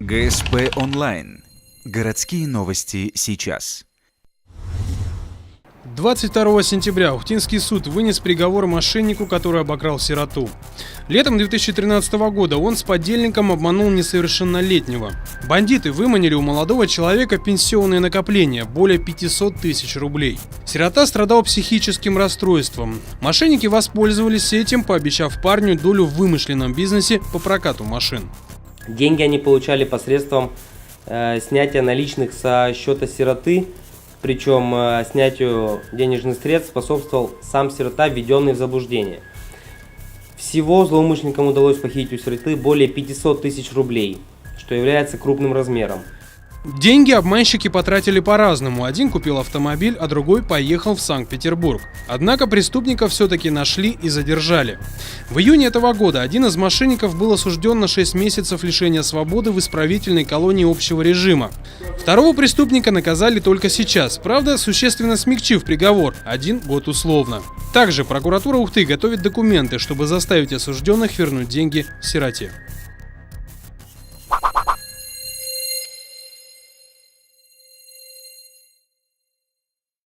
ГСП онлайн. Городские новости сейчас. 22 сентября Ухтинский суд вынес приговор мошеннику, который обокрал сироту. Летом 2013 года он с подельником обманул несовершеннолетнего. Бандиты выманили у молодого человека пенсионные накопления – более 500 тысяч рублей. Сирота страдал психическим расстройством. Мошенники воспользовались этим, пообещав парню долю в вымышленном бизнесе по прокату машин. Деньги они получали посредством снятия наличных со счета сироты, причем снятию денежных средств способствовал сам сирота, введенный в заблуждение. Всего злоумышленникам удалось похитить у сироты более 500 тысяч рублей, что является крупным размером. Деньги обманщики потратили по-разному. Один купил автомобиль, а другой поехал в Санкт-Петербург. Однако преступников все-таки нашли и задержали. В июне этого года один из мошенников был осужден на 6 месяцев лишения свободы в исправительной колонии общего режима. Второго преступника наказали только сейчас, правда, существенно смягчив приговор – 1 год условно. Также прокуратура Ухты готовит документы, чтобы заставить осужденных вернуть деньги сироте.